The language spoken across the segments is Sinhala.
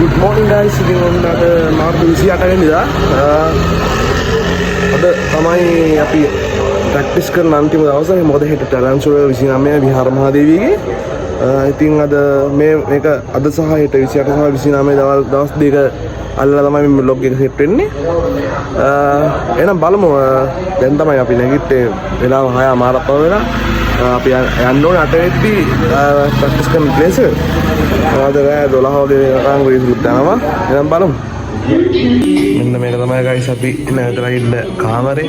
Good morning guys. ඉතින් ඔන්න අද මාර්තු 28 වෙනිදා අද තමයි අපි ප්‍රැක්ටිස් කරන අන්තිම දවස. මොකද හෙට ටැලන්ට් ෂෝ 29 විහාර මහදේවියගේ. ඉතින් අද මේක අද සහ හෙට 28 සහ 29 දවස් දෙක අල්ලලා තමයි මේ vlog එක සෙට් වෙන්නේ. එහෙනම් බලමු. දැන් තමයි අපි නැගිට්ටේ වෙලාව 6:00 වෙලා. අපි යන්න ඕනේ 8 වෙද්දී ප්‍රැක්ටිස් කරන ප්ලේස් එක. අද රෑ 12 වගේ වෙනකන් රීසුත් යනවා. එහෙනම් බලමු. මෙන්න මේක තමයි guys අපි නැවතලා ඉන්න කාමරේ.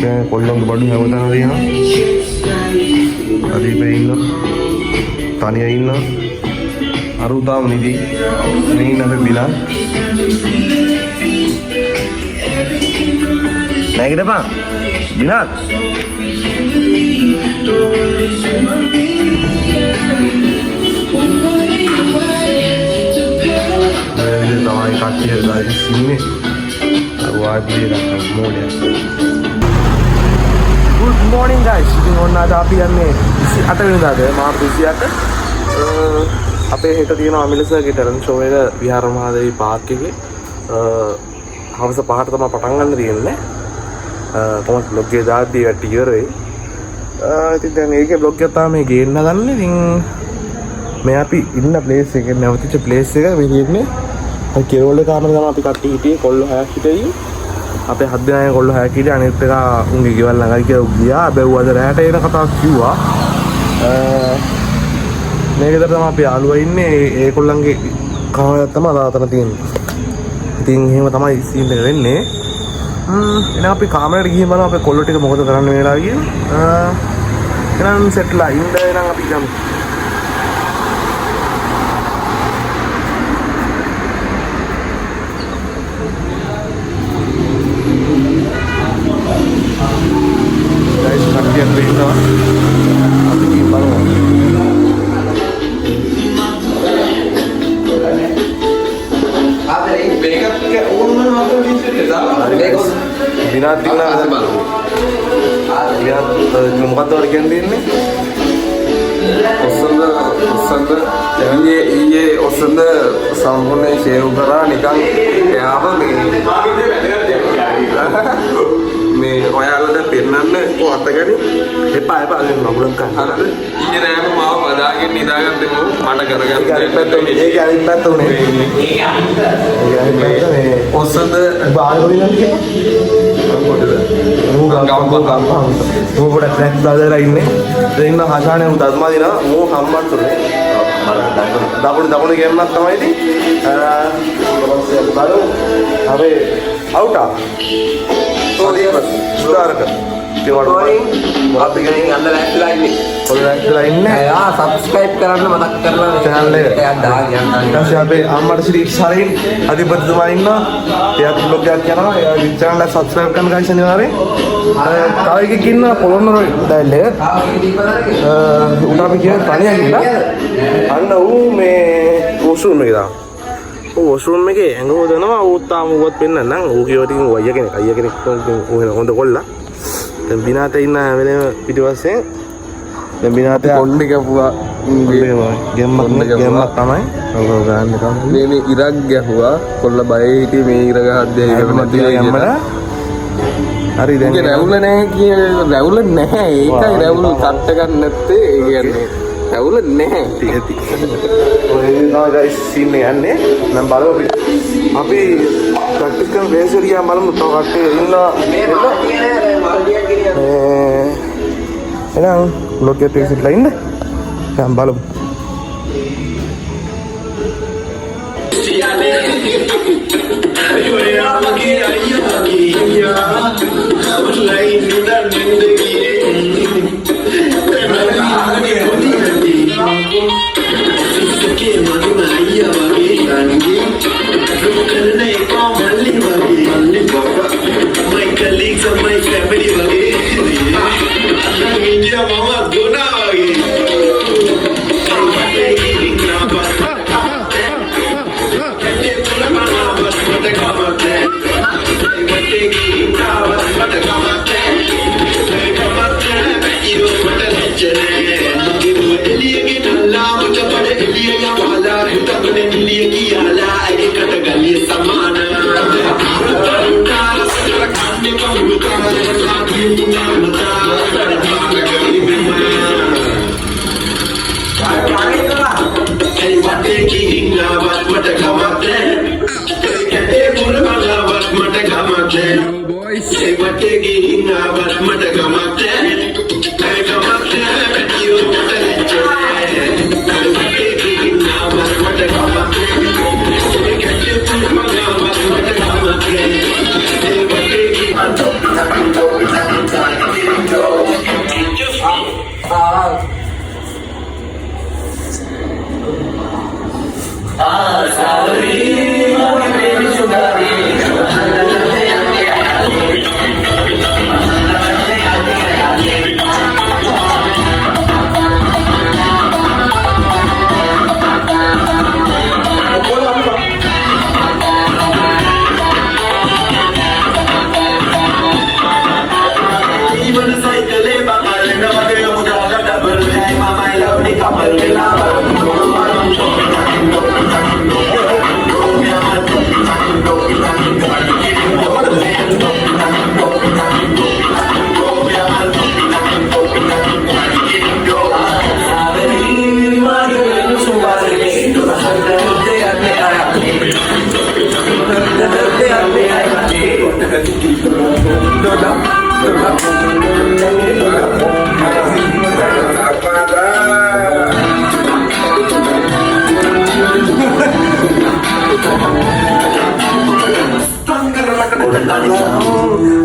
දැන් කොල්ලන්ගේ බඩු හැමතැනම තියෙනවා. අදීපේ ඉන්නවා. තනිය ඉන්නවා. අරුතාම නිදි. මේ ඉන්න අපේ බිලා. නැගිටපන්. බිලාත්. තමයි කට්ටිය ගායි ඉන්නේ. වාඩිලා මොලේ. Good morning guys. ඉතින් ඔන්න අද අපි යන්නේ 28 වෙනිදාද මාර්තු 28. අපේ හෙට තියෙනවා අමිලසගේ ටැලන්ට් ෂෝ එක විහාර මහදේවි පාර්ක් එකේ. හවස 5ට තමයි පටන් ගන්න තියෙන්නේ. කොහොමද vlog එක දාද්දී වට ඉවර වෙයි. ඉතින් දැන් ඒකේ vlog එක තමයි ගේන්න ගන්න. ඉතින් මේ අපි ඉන්න ප්ලේස් එකේ නැවතිච්ච ප්ලේස් එක මේ තියෙන්නේ. අර කෙරවල කාමරේ තමයි අපි කට්ටිය හිටියේ. කොල්ලෝ 6ක් හිටියේ. අපේ 7 දෙනා කොල්ලෝ 6ක් හිටියේ. අනිත් එක උන්ගේ ගෙවල් ළඟයි කියලා ගියා. බැව් අද රැට එන කතාවක් කිව්වා. මේකද තමයි අපි යාළුවා ඉන්නේ. ඒ කොල්ලන්ගේ කාමරයක් තමයි අතන තියෙන්නේ. ඉතින් එහෙම තමයි සීන් එක වෙන්නේ. එහෙනම් අපි කාමරේට ගිහින් බලමු අපේ කොල්ලෝ ටික මොකද කරන්න වෙලා කියලා. එහෙනම් සෙට්ලා ඉන්න එහෙනම් අපි ගමු. guys kalian beda. අපි ගිහින් බලමු. ආදරේ මේකත් ඕනම අපේ විශ්ලේෂණය දාලා විනාඩි දිනන බලමු. ආදරේ මොකක්ද වර කියන්නේ? ඔස්සන්ද ඊයේ ඔස්සන්ද සම්පූර්ණ ෂේව් කරා නිකන් එයාව මේ ඔයාලට පෙන්නන්න කො අත ගනි එපා අදින්න නමුලන් ගන්න. හරිද? ඊයේ රෑම මාව බදාගෙන නිදාගත්තේ මම මට කරගන්න ඒක අනිත් පැත්ත උනේ. ඒක අනිත් පැත්ත මේ ඔස්සන්ද බාහිරින් යන්නේ. මම පොඩක් ට්‍රැක් දාලා ඉන්නේ. දැන් ඉන්න හසානේ උන් දස්මා දිනා මෝ හම්බන්තුනේ. දකුණු ගේන්නක් තමයි ඉතින්. බලමු. අපි අවුටා. සුදාරක. අපි ගෙනින් අන්න ලෑස්තිලා ඉන්නේ. ඔයාලා ලෑස්තිලා ඉන්නේ. සබ්ස්ක්‍රයිබ් කරන්න මතක් කරලා channel එක දාගන්න. ඊට පස්සේ අපේ අම්මට ශ්‍රී සරින් අධිපතිතුමා ඉන්නවා. එයාත් vlog එකක් කරනවා. එයාගේ channel එක subscribe කරන්න guys අනිවාර්යෙන්. තව එකෙක් ඉන්නවා පොළොන්නරු දැල්ලේ. උන් අපි කියන තනියක් ඉන්නවා. අන්න ඌ මේ වොෂ්රූම් එකේ දානවා. වොෂ්රූම් එකේ ඇඟ හොදනවා. ඌ තාම ඌවත් පෙන්නන්නම්. ඌ කියවටින් ඌ අයියා කෙනෙක් හොඳ කොල්ලා. දැන් බිනාතේ ඉන්න වෙලෙම පිටිපස්සේ දැන් බිනාතේ කොණ්ඩේ ගැහුවා. ගෙම්මක් තමයි. ඔව් ගන්න තමයි. මේ ඉරක් ගැහුවා. කොල්ල බයේ හිටියේ මේ ඉර ගහද්දී ගැම්මට. හරි දැන් රැවුල නැහැ කියන්නේ රැවුල නැහැ. ඒකයි රැවුල කට්ට ගන්න නැත්තේ. ඒ කියන්නේ රැවුල නැහැ. ඇති. ඔය නෝ ගයිස් සීන් එක යන්නේ. නම් බලමු අපි ප්‍රැක්ටිස් කරන බේස් එක ගියාම බලමු තව කට්ටිය ඉන්නවා. එහෙනම් vlog එක ඉස්සෙල්ලා ඉන්න. දැන් බලමු. Take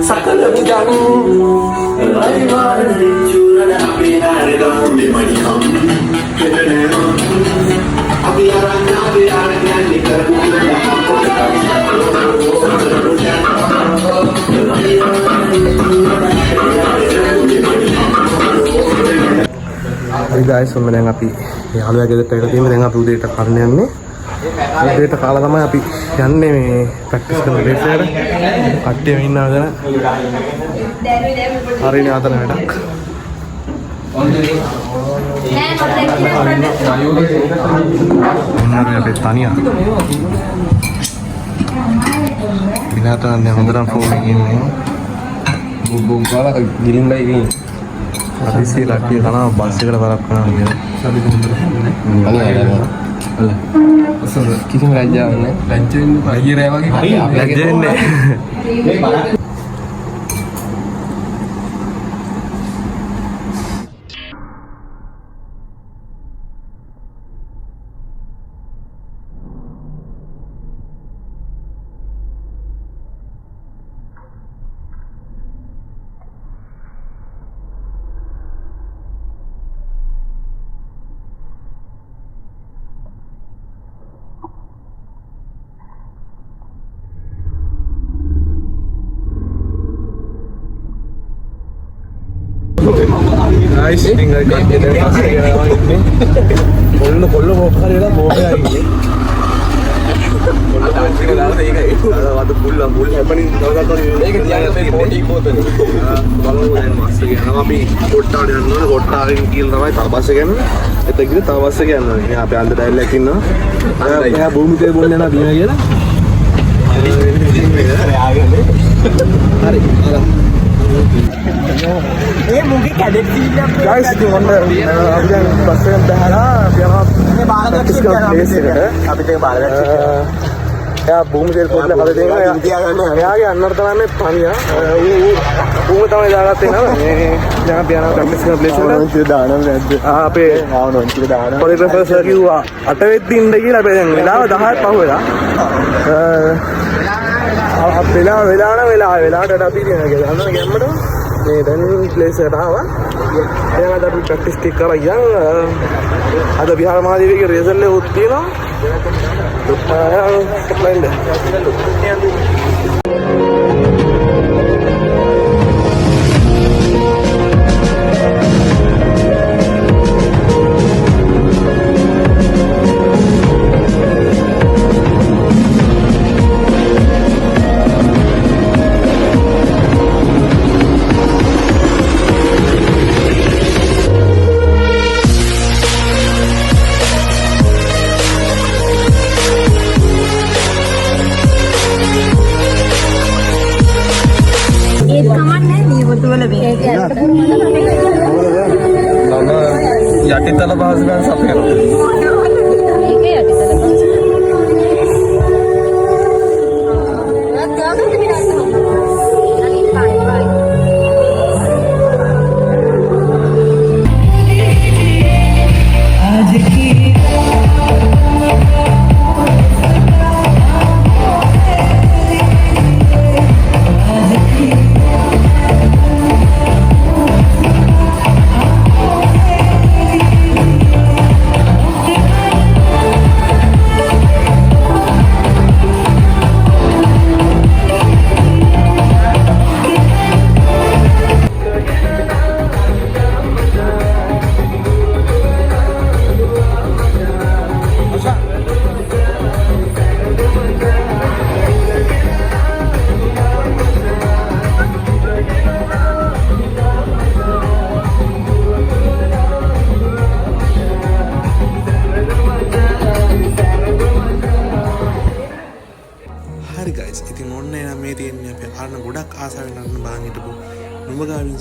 Sakala bidang Hai guys, sebenarnya ngapi ya kalau lagi ada tim yang ngapi udah tekannya nih udah kalah sama ngapi yang nih praktis kan belajar kaki mina aja hari ini ada nih benar ya Betania binatang yang beneran foaming ini bubung kala giling lagi habis sih lagi karena basi kada balap kana gitu Allah kisah raja ne lanjut lagi rewa lagi ne guys, tinggal kaki dan pasir yang ini. Bolu mau kali lah mau kayak ini. Bolu anjing dah tak ingat itu. Ada waktu bulu apa ni? Kalau kau ni kan jangan sampai body ikut tu. Kalau yang masih kan, tapi kota dia mana kota yang kil ramai tak pasir kan? Itu kita tak pasir kan? Ini apa anda dah lihat ni? Ya bumi tu bumi mana bina dia lah. Hari, malam. mungkin kadet sih guys di mana yang bus yang dah biar praktis kan place है अभी तक बाहर या भूमि तेल पोतले खाते थे या आगे अंदर तरह में पानी है वो भूमि तक जागा थे ना जहाँ बियाना प्रैक्टिस का प्लेस है itu dalam ada हाँ पे itu dalam कोरियोग्राफर सर की हुआ अटवे दिन लगी ना पे मिला दहा पाहुँ ला अब वेला डा भी देना क्या अंदर क्या मरो nih dan place apa? Yang ada praktis tikar yang ada bihar Mahadevi ke result le hoती ना तो yang lain deh. Yatitala bahasa kan sampai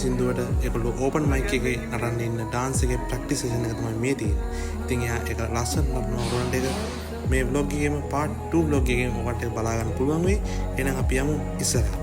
සින්දුවට ඒගොල්ලෝ ඕපන් මයික් එකේ නටන්න ඉන්න ඩාන්ස් එකේ ප්‍රැක්ටිස් සෙෂන් එක තමයි මේ තියෙන්නේ. ඉතින් එයා ඒක ලස්සන නටන රොන්ඩ් එක මේ vlog එකේම part 2 vlog එකෙන් ඔකට බලා ගන්න පුළුවන් වෙයි. එහෙනම් අපි යමු ඉස්සරහට.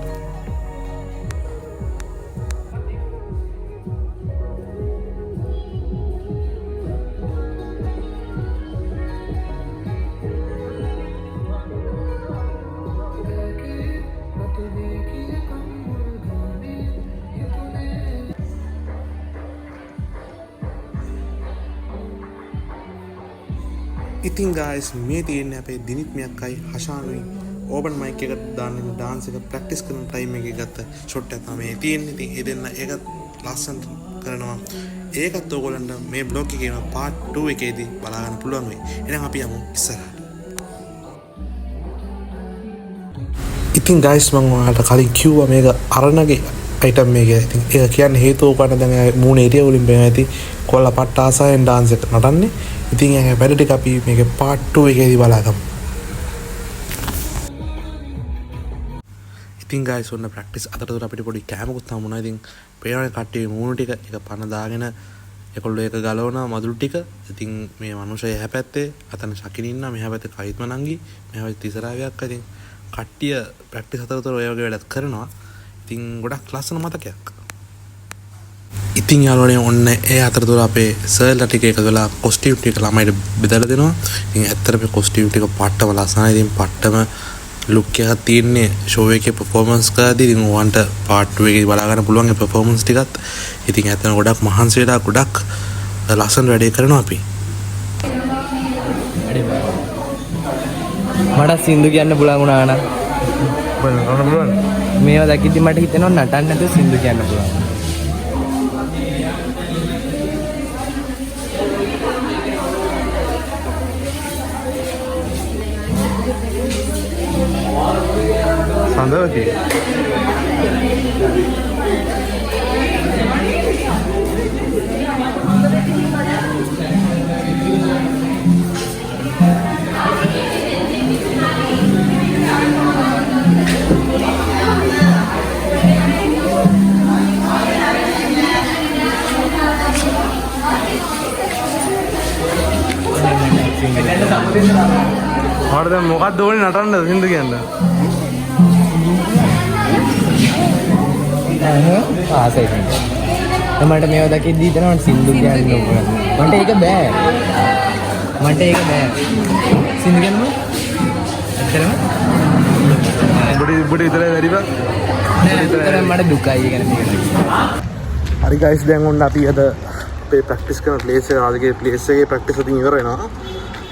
ඉතින් guys මේ තියෙන්නේ අපේ දිනිත් මෙයක්කයි හෂානුයි ඕපන් මයික් එකට දාන්න ඩාන්ස් එක ප්‍රැක්ටිස් කරන ටයිම් එකේ ගත්ත ෂොට් එක තමයි තියෙන්නේ. ඉතින් ඒ දෙන්න ඒකත් ලස්සනට කරනවා. ඒකත් ඔයගොල්ලන්ට මේ බ්ලොග් එකේම part 2 එකේදී බලා ගන්න පුළුවන් වෙයි. එහෙනම් අපි යමු ඉස්සරහට. ඉතින් guys මම ඔයාලට කලින් කිව්වා මේක අරණගේ අයිටම් මේක. ඉතින් ඒක කියන්නේ හේතුව උකන්න දැන් මූණ ඒරියා වලින් බෑ ඇති කොල්ල පට්ට ආසයෙන් ඩාන්ස් එක නටන්නේ. ඉතින් ඒක වැඩ ටික අපි මේක part 2 එකේදී බලාගමු. ඉතින් guys ඔන්න ප්‍රැක්ටිස් අතරතුර අපිට පොඩි කැමකුත් හම්බුණා. ඉතින් පේනවනේ කට්ටිය මූණ ටික එක පන දාගෙන ඒකොල්ලෝ ඒක ගලවනවා මදුළු ටික. ඉතින් මේ මනුස්සය එහා පැත්තේ අතන ශකින් ඉන්නා, මෙහා පැත්තේ කයිත්ම නංගි, මෙහා පැත්තේ තිසරාවියක්. ඉතින් කට්ටිය ප්‍රැක්ටිස් අතරතුර ඔය වගේ වැඩත් කරනවා. ඉතින් ගොඩක් ලස්සන මතකයක්. ඉතින් යාළුවනේ ඔන්න ඒ අතරතුර අපේ සර්ලා ටික එකතු වෙලා කොස්ටියුම් ටික ළමයිට බෙදලා දෙනවා. ඉතින් ඇත්තටම මේ කොස්ටියුම් ටික පට්ටම ලස්සනයි. ඉතින් පට්ටම ලුක් එකක් තියෙන්නේ ෂෝ එකේ performance කරද්දී. ඉතින් ඔයන්ට part 2 එකේ බලා ගන්න පුළුවන් ඒ performance ටිකත්. ඉතින් ඇත්තටම ගොඩක් මහන්සි වෙලා ගොඩක් ලස්සන වැඩේ කරනවා අපි. මට සින්දු කියන්න පුළුවන් වුණා නම් බලන්න මේවා දැක්කදී මට හිතෙනවා නටන්න නැතුව සින්දු කියන්න පුළුවන්. සඳවති මට දැන් මොකක්ද ඕනේ නටන්න සින්දු කියන්න? ආසයි. මට මේවා දැක්කදී හිතෙනවා සින්දු කියන්න ඕන. මට ඒක බෑ. සින්දු කියන්න ඕන. ඇත්තටම බඩ විතරයි වැඩි බං. නෑ මට දුකයි ඒ කියන්නේ. හරි guys දැන් ඔන්න අපි අද අපේ ප්‍රැක්ටිස් කරන ප්ලේස් එක රාජකීය ප්ලේස් එකේ ප්‍රැක්ටිස් එකකින් ඉවර වෙනවා.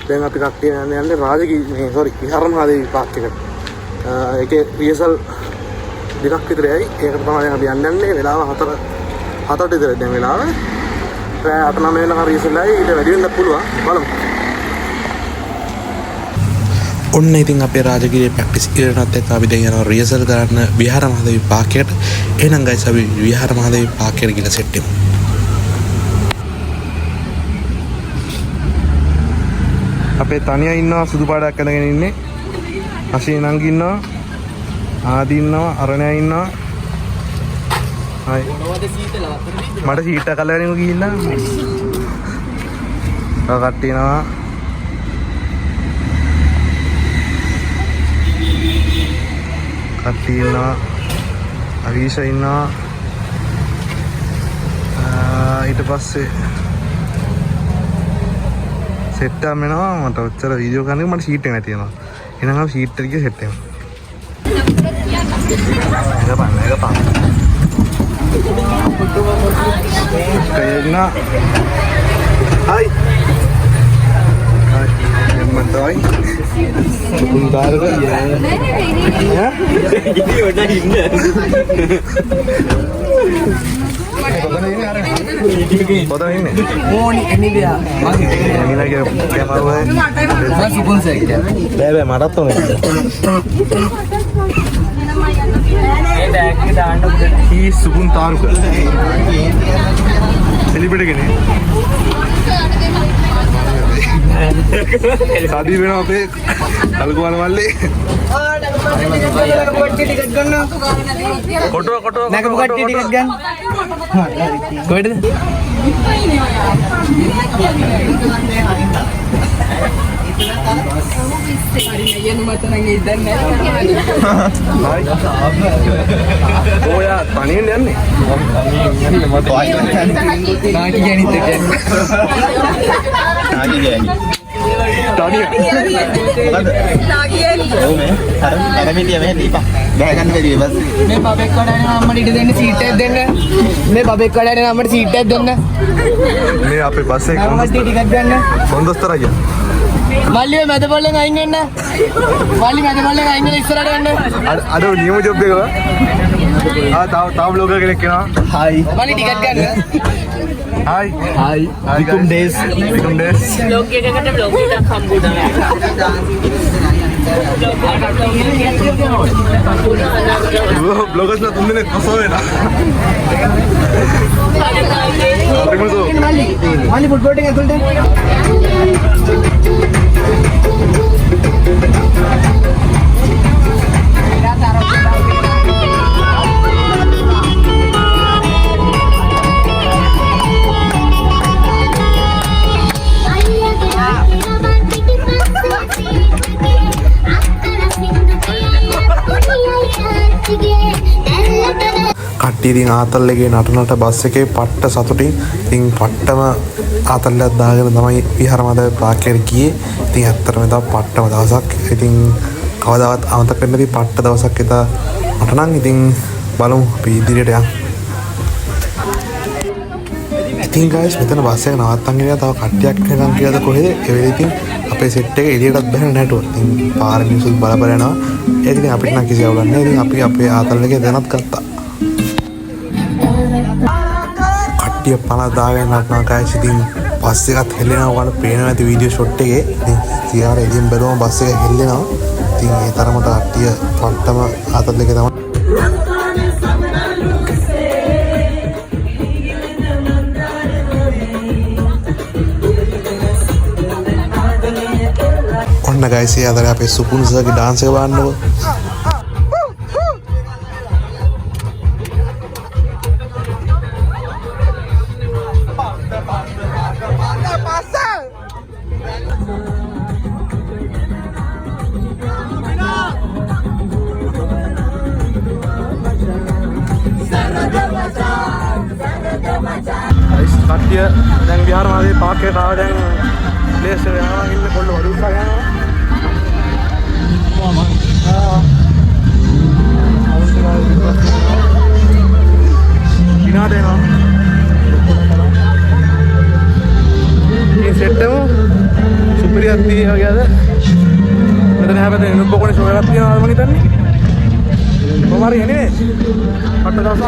දැන් අපි කට්ටිය යන්නේ රාජකීය මේ සෝරි විහාර මහදේවි පාක් එකට. ඒකේ රිහර්සල් දෙකක් විතරයි. ඒකට තමයි අපි යන්නේ. වෙලාව 4ට විතර දැන් වෙලාව. රෑ 8-9 වෙනකන් රිහර්සල්යි. ඊට වැඩි වෙන්නත් පුළුවන්. බලමු. ඔන්න ඉතින් අපේ රාජගිරියේ ප්‍රැක්ටිස් ඉරණත් එක්ක අපි දැන් යනවා රිහර්සල් කරන්න විහාර මහදේවි පාර්කයට. එහෙනම් guys අපි විහාර මහදේවි පාර්කයට ගිහලා සෙට් වෙමු. අපේ තනියා ඉන්නවා සුදු පාටක් ඇඳගෙන ඉන්නේ. අශී නංගි ඉන්නවා. ආදි ඉන්නවා. අරණයා ඉන්නවා. හයි. මට සීට් එක කලවරින්ම ගිහිල්ලා. තව කට්ටිය ඉන්නවා. කට්ටිය ඉන්නවා. අවිෂ ඉන්නවා. ඊට පස්සේ සෙට් එකක් වෙනවා. මට ඔච්චර වීඩියෝ කරන්න මට ෂීට් එක නැති වෙනවා. එහෙනම් අපි ෂීට් එකේ සෙට් එකක්. ඒක පාන. කයනා. හයි. හයි. එම්මන්ටයි. උන්දාරක යා. ඉතින් ඔන්න ඉන්නේ. කොතන ඉන්නේ? ඕනි එනිවියා. එනිවියාගේ කැමරාවේ මම සුපුන් සෙක්. බෑ මටත් ඕනේ. ඒ බෑග් එක දාන්න උඩට. කී සුපුන් තාරුක. සෙලිබ්‍රිටි කෙනෙක්. සාදී වෙනවා අපේ කල්කුවල මල්ලේ. කොටුව නැගපු කට්ටිය ටිකක් ගන්න. කොහෙද? ඔයා තනියෙන් යන්නේ? නාටි ගැනිත් එක. නාගි ගෑනි. තනිය. කැරමිටිය මෙහෙ දීපන්. බෑ ගන්න බැරි බස්. මේ බබෙක් කඩන අම්මට ඉඩ දෙන්න සීට් එකක් දෙන්න. මේ බබෙක් කඩන අම්මට සීට් එකක් දෙන්න. මේ අපේ බස් එක අම්මට ටිකක් ගන්න. කොන්දස්තර අයියා. මල්ලි මැද පොල්ලෙන් අයින් වෙන්න. මල්ලි මැද පොල්ලෙන් අයින් වෙලා ඉස්සරහට යන්න. අර නියම ජොබ් එක. තාම බ්ලොගර් කෙනෙක් එනවා. හයි. මල්ලි ටිකක් ගන්න. හායි. හයි. විකුම් ඩේස්. විකුම් ඩේස්. බ්ලොග් එකකට බ්ලොග් එකක් හම්බුණා. බ්ලොගර්ස්ලා තුන් දෙනෙක් කොසෝ වෙනවා. මල්ලි ෆුට් බෝට් එක ඇතුළට. කට්ටිය ඉතින් ආතල්ලගේ නටනට බස් එකේ පට්ට සතුටින් ඉතින් පට්ටම ආතල්ලයක් දාගෙන තමයි විහාරමාදේ පාර්කයට ගියේ. ඉතින් ඇත්තටම එදා පට්ටම දවසක්. ඉතින් කවදාවත් අමතක වෙන්නේ නැති පට්ට දවසක් එදා මට නම්. ඉතින් බලමු අපි ඉදිරියට යන්න. ඉතින් guys මෙතන බස් එක නවත්තන් ගියා. තව කට්ටියක් එනකම් කියලාද කොහෙද? ඒ වෙලේ ඉතින් අපේ සෙට් එක එළියටත් බහලා නැටුවා. ඉතින් පාර මිනිස්සුත් බල යනවා. ඒක ඉතින් අපිට නම් කිසි අවුලක් නැහැ. ඉතින් අපි අපේ ආතල්ලගේ දැනත් ගත්තා. කට්ටිය පණ දාගෙන නටනවා guys. ඉතින් බස් එකත් හෙල්ලෙනවා. ඔයාලට පේනවා ඇති වීඩියෝ ෂොට් එකේ. ඉතින් සියාර එළියෙන් බැලුවම බස් එක හෙල්ලෙනවා. ඉතින් ඒ තරමට කට්ටිය පට්ටම ආතල්ලගේ තමයි. ඔන්න guys ඒ අතර අපේ සුපුන් සර්ගේ dance එක බලන්නකො. කට්ටිය දැන් විහාරමාදේ පාක් එකට ආව. දැන් ප්ලේස් එක යනවා. ඉන්න කොල්ල වඩු උස්සා යනවා. පිනා දෙනවා. මේ සෙට් එක සුපිරියක් තියෙනවා වගේද? මෙතන හැබැයි නුඹ කොනේ ෂෝ එකක් තියෙනවා මම හිතන්නේ. කොහොම හරි එන්නේ. පට්ට දවසක්.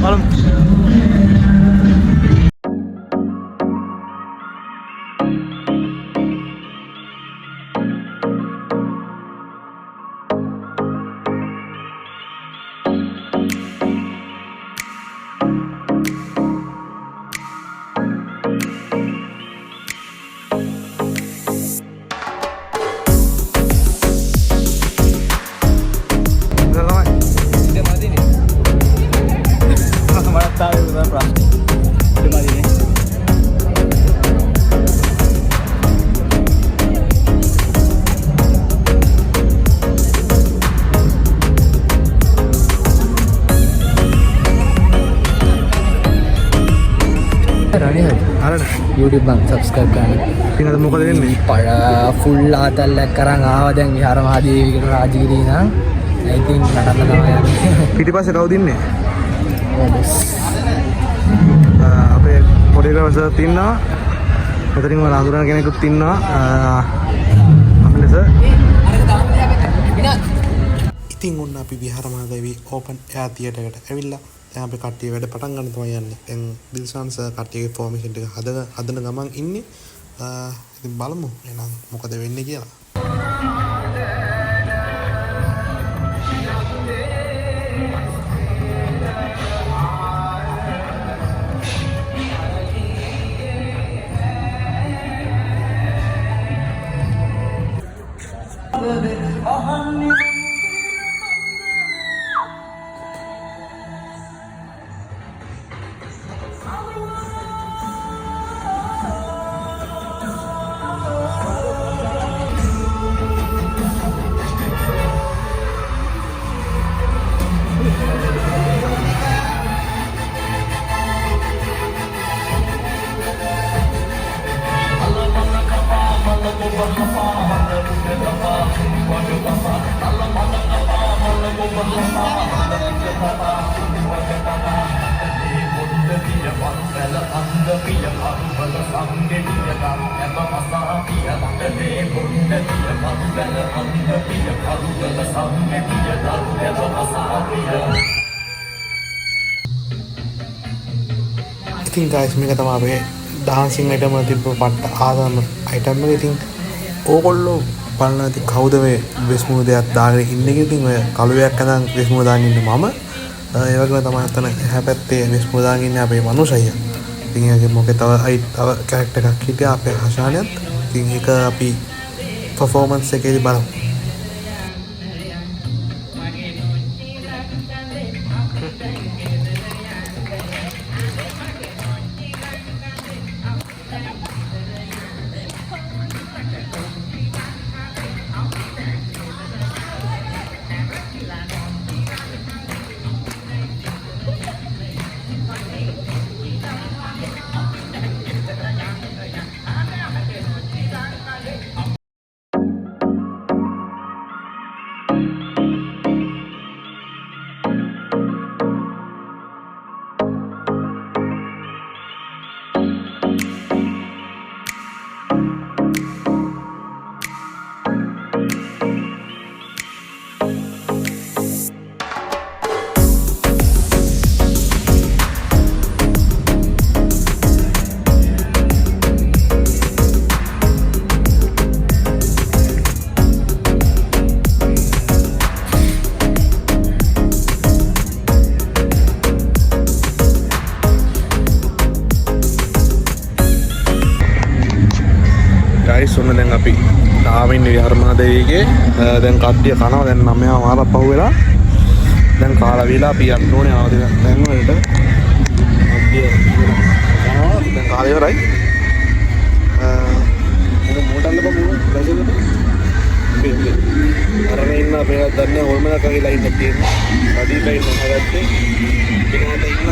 බලමු. YouTube bang subscribe කරන්න. ඉතින් අද මොකද වෙන්නේ? ෆුල් ආතල්ලක් කරන් ආවා දැන් විහාරමාදේවිකට රාජගිරිය නම්. ඉතින් නටන්න තමයි යන්නේ. පිටිපස්සේ කවුද ඉන්නේ? ඔබස්. අපේ කොරියෝග්‍රාෆර්ස් ඉන්නවා. මෙතනින් මම අඳුරන කෙනෙකුත් ඉන්නවා. අපේ සර්. ඉතින් ඔන්න අපි විහාරමාදේවි ඕපන් එයාර් තියටර් එකට ඇවිල්ලා දැන් අපි කට්ටිය වැඩ පටන් ගන්න තමයි යන්නේ. දැන් දිල්ෂාන් සර් කට්ටියගේ ෆෝමේෂන් එක හදන ගමන් ඉන්නේ. ඉතින් බලමු එහෙනම් මොකද වෙන්නේ කියලා. ඉතින් ගයිස් මේක තමයි අපේ ඩාන්සින් අයිටම් වල තිබ්බ පට්ට ආදම අයිටම් එක. ඉතින් ඕගොල්ලෝ බලන්න ඉතින් කවුද මේ වෙස්මුව දෙයක් දාගෙන ඉන්නේ කියලා. ඉතින් ඔය කළුවයක් අඳන් වෙස්මුව දාගෙන ඉන්නේ මම. ඒ වගේම තමයි අතන එහා පැත්තේ වෙස්මුව දාගෙන ඉන්නේ අපේ මනුස්සයා. ඉතින් ඒකේ මොකද තව කැරක්ටර් එකක් හිටියා අපේ හෂානියත්. ඉතින් ඒක අපි performance එකේදී බලමු. ගයිස් ඔන්න දැන් අපි තාමින් විහාරමාදේවිගේ දැන් කට්ටිය කනවා. දැන් 9 මාරක් පහුවෙලා දැන් කාලා වේලා අපි යන්න ඕනේ ආවද දැන් වලට. කට්ටිය කනවා දැන් කාලේ ඉවරයි. මොකටද බබු අරගෙන ඉන්න අපේ දන්නේ හොල්මනක් වගේ ලයින් එකක් තියෙනවා. අඩි ලයින් එකක් හදත්තේ ඒකට ඉන්න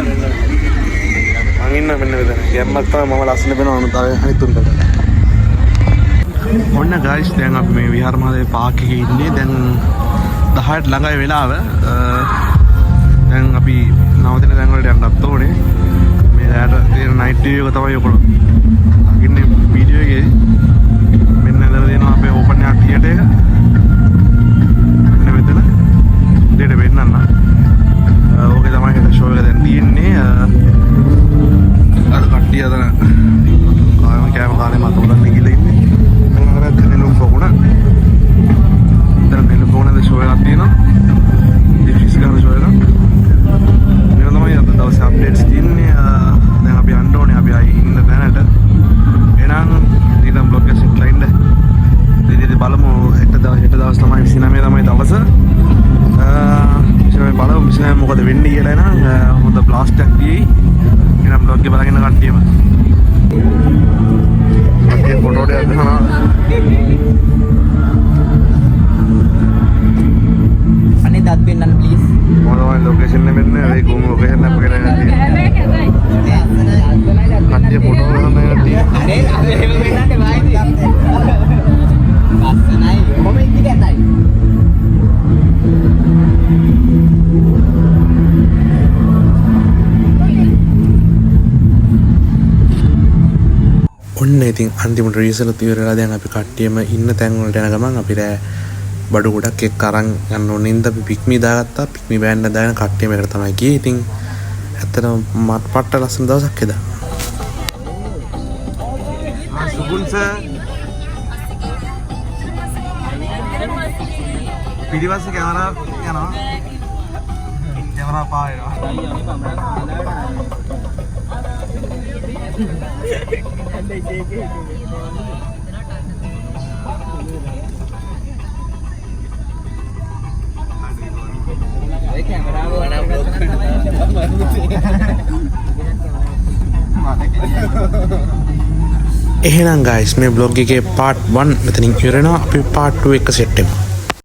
මම ඉන්න මෙන්න මෙතන. ගැම්මක් තමයි මම ලස්සන වෙනවා අනිත් උන්ට. ඔන්න ගයිස් දැන් අපි මේ විහාරමාදේ පාක් එකේ ඉන්නේ. දැන් 10ට ළඟයි වෙලාව. දැන් අපි නවතින තැන් වලට යන්නත් ඕනේ. මේ රැට තියෙන නයිට් වීව් එක තමයි ඔයගොල්ලෝ දකින්නේ වීඩියෝ එකේ. මෙන්න ඉඳලා දෙනවා අපේ ඕපන් එයාර් තියටර් එක. මෙන්න මෙතන දෙයට වෙන්නන්න. ඕකේ තමයි හෙට ෂෝ එක දැන් තියෙන්නේ. අර කට්ටිය අතන කෑම කාලේ මත උඩන් ගිහලා ඉන්නේ. නෙළුම් පොකුණ ඉතන නෙළුම් පොකුණේ ෂෝ එකක් තියෙනවා. ඩිෆිස් ගන්න ෂෝ එකක්. මේ තමයි අද දවසේ අප්ඩේට්ස් තියෙන්නේ. දැන් අපි යන්න ඕනේ අපි ආයි ඉන්න තැනට. එහෙනම් ඊළඟ බ්ලොග් එක සෙට් ලයින්ද ඉතින් බලමු. හෙට දවස් තමයි 29 තමයි දවස. ඉතින් බලමු 29 මොකද වෙන්නේ කියලා. එහෙනම් හොඳ බ්ලාස්ට් එකක් තියෙයි. එහෙනම් බ්ලොග් එක බලගෙන කට්ටියම ये फोटो दे देना. අනේ දත් වෙන්නන් ප්ලීස්. මොනවයි ලොකේෂන් එක මෙන්න ඒ ගොම ලොකේෂන් එක අපේ නේද. කට්ටිය ෆොටෝ ගන්න යන්නේ. අනේ අද එහෙම වෙන්නන්නේ බායිනේ. ලස්සනයි. කොහොම ඉන්නේ ඇතයි. ඔන්න ඉතින් අන්තිමට රීසල් ඉවරලා දැන් අපි කට්ටියම ඉන්න තැන් වලට යන ගමන් අපි රෑ බඩු ගොඩක් එක්ක අරන් යන්න ඕනේ. ඉතින් අපි පික්මි දාගත්තා. පික්මි බෑන්ඩ් දාගෙන කට්ටියම එකට තමයි ගියේ. ඉතින් ඇත්තටම මට පට්ට ලස්සන දවසක් එදා. සුගුන් සර් පිටිපස්සේ කැමරා යනවා. කැමරා පායනවා. එහෙනම් ගයිස් මේ බ්ලොග් එකේ පාර්ට් 1 මෙතනින් ඉවර වෙනවා. අපි පාර්ට් 2 එක සෙට් වෙමු.